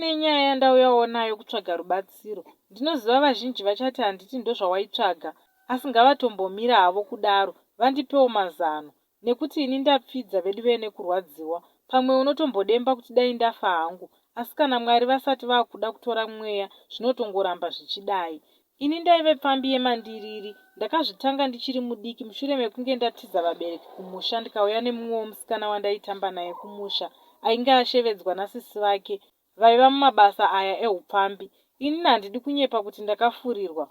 tine nyaya yandauyawo nayo kutsvaga rubatsiro. Ndinoziva vazhinji vachati handiti ndozvawaitsvaga, asi ngavatombomira havo kudaro vandipewo mazano, nekuti ini ndapfidza vedu vene kurwadziwa. Pamwe unotombodemba kuti dai ndafa hangu, asi kana Mwari vasati vakuda kutora mweya zvinotongoramba zvichidai. Ini ndaive pfambi yemandiriri, ndakazvitanga ndichiri mudiki mushure mekunge ndatiza vabereki kumusha ndikauya nemumwe musikana wandaitamba naye kumusha ainge ashevedzwa nasisi vake vaiva mumabasa aya eupfambi. Ini handidi kunyepa kuti ndakafurirwa.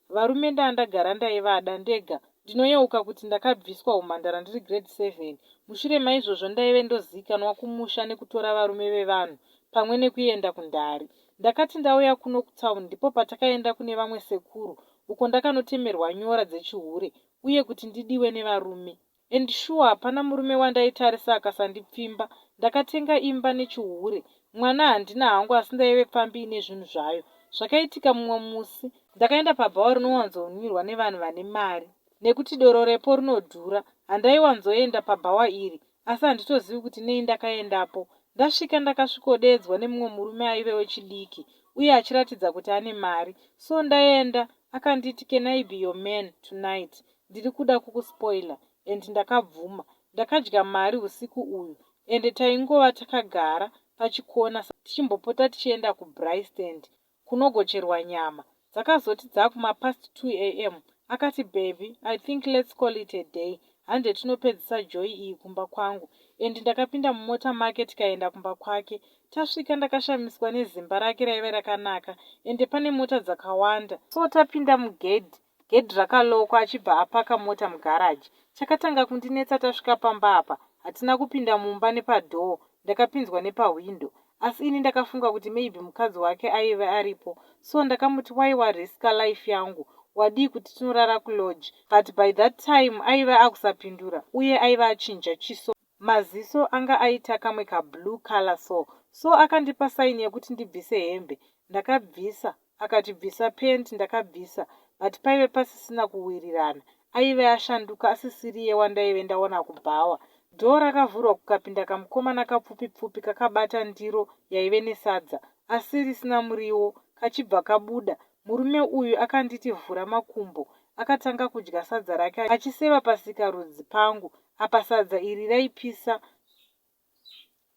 Varume ndandagara ndaivada ndega. Ndinoyeuka kuti ndakabviswa umhandara ndiri grade 7. Mushure maizvozvo ndaive ndozikanwa kumusha nekutora varume vevanhu pamwe nekuenda kundari. Ndakati ndauya kuno kutaundi ndipo patakaenda kune vamwe sekuru uko ndakanotemerwa nyora dzechihure uye kuti ndidiwe nevarume. And sure hapana murume wandaitarisa akasandipfimba. Ndakatenga imba nechihure. Mwana handina hangu asi ndaive pfambi nezvinhu zvayo. Zvakaitika mumwe musi ndakaenda pabhawa rinowanzonwirwa nevanhu vane mari. Nekuti doro repo rinodhura, handaiwanzoenda pabhawa iri, asi handitozivi kuti nei ndakaendapo. Ndasvika ndakasvikodedzwa nemumwe murume aive wechidiki uye achiratidza kuti ane mari. So ndaenda, akanditi can I be your man tonight? Ndiri kuda kukuspoila. And ndakabvuma. Ndakadya mari usiku uyu. And taingova takagara pachikona tichimbopota tichienda kuBrystand kunogocherwa nyama. Dzakazoti dzakuma past 2 am. Akati baby, I think let's call it a day. Hande tinopedzisa joy iyi kumba kwangu. And ndakapinda mumota make tikaenda kumba kwake. Tasvika ndakashamiswa nezimba rake raive rakanaka. Ende pane mota dzakawanda. So tapinda mugedhi. Gedhi rakalokwa achibva apaka mota mugaraji. Chakatanga kundinetsa tasvika pamba apa. Hatina kupinda mumba nepadhoo. Ndakapinzwa nepawindo. Asi ini ndakafunga kuti maybe mukadzi wake aive aripo. So ndakamuti why wariska life yangu? Wadii kuti tinorara kulodge. But by that time aive akusapindura uye aive achinja chiso. Maziso anga aita kamwe kablue color so akandipa saini yekuti ndibvise hembe. Ndakabvisa. Akatibvisa pant ndakabvisa. But paive pasisina kuwirirana. Aive ashanduka asisiriye wandaive ndaona kubhawa. Dhoo rakavhurwa kukapinda kamukomana kapfupi kakabata ndiro yaive nesadza asi risina muriwo kachibva kabuda. Murume uyu akanditi vhura makumbo. Akatanga kudya sadza rake achiseva pasikarudzi pangu apa sadza iri raipisa.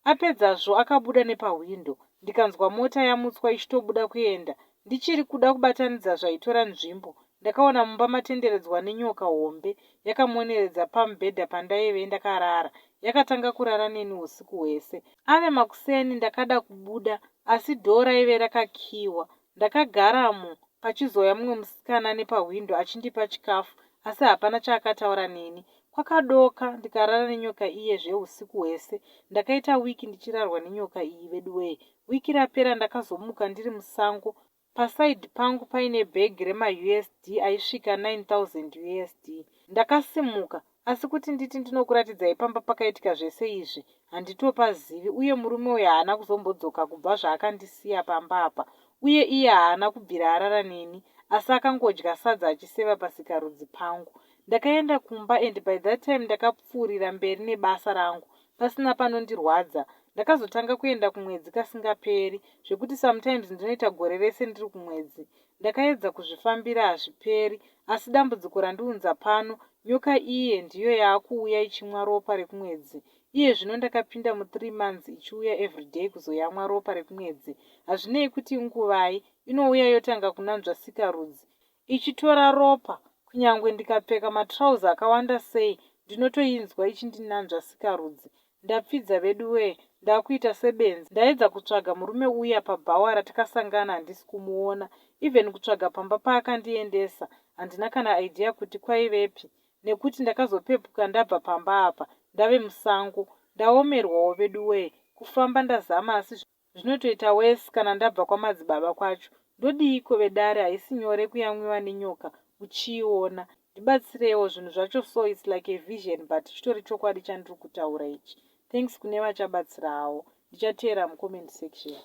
Apedzazvo akabuda nepawindo. Ndikanzwa mota yamutswa ichitobuda kuenda. Ndichiri kuda kubatanidza zvaitora nzvimbo. Ndakaona mumba matenderedzwa nenyoka hombe yakamoneredza pamubhedha pandaive ndakarara. Yakatanga kurara neni usiku hwese. Ave makuseni ndakada kubuda asi dhoo raive rakakiwa. Ndakagaramo pachizoya mumwe musikana nepawindo achindipa chikafu asi hapana chaakataura neni. Kwakadoka ndikarara nenyoka iyezve usiku hwese. Ndakaita wiki ndichirarwa nenyoka iyi veduwe. Wiki rapera ndakazomuka ndiri musango. Pasaidi pangu paine bhegi rema-USD aisvika 9,000 USD. Ndakasimuka, asi kuti nditi ndinokuratidzai pamba pakaitika zvese izvi, handitopazivi uye murume uyu haana kuzombodzoka kubva zvaakandisiya pamba apa. Uye iye haana kubvira arara neni, asi akangodya sadza achiseva pasikarudzi pangu. Ndakaenda kumba and by that time ndakapfuurira mberi nebasa rangu, pasina panondirwadza. Ndakazotanga kuenda kumwedzi kasingaperi, zvekuti sometimes ndinoita gore rese ndiri kumwedzi. Ndakaedza kuzvifambira hazviperi, asi dambudziko randiunza pano, nyoka iye ndiyo yaakuuya ichimwa ropa rekumwedzi. Iye zvino ndakapinda mu3 months ichiuya everyday kuzoyamwa ropa rekumwedzi. Hazvinei kuti nguvai, inouya yotanga kunanzva sikarudzi. Ichitora ropa, kunyangwe ndikapfeka matrauza akawanda sei, ndinotoinzwa ichindinanzva sikarudzi. Ndapfidza veduwe, ndakuita sebenzi. Ndaedza kutsvaga murume uya pabhawa ratakasangana handisi kumuona. Even kutsvaga pamba paakandiendesa, handina kana idea kuti kwaivepi. Nekuti ndakazopepuka ndabva pamba apa, ndave musango. Ndaomerwawo veduwe. Kufamba ndazama asi zvinotoita wese kana ndabva kwamadzibaba kwacho. Ndodiiko vedare haisi nyore kuyamwiwa nenyoka uchiiona. Ndibatsirewo zvinhu zvacho so it's like a vision but chitori chokwadi chandiri kutaura ichi. Thanks kune vachabatsira havo. Ndichateera mucomment section.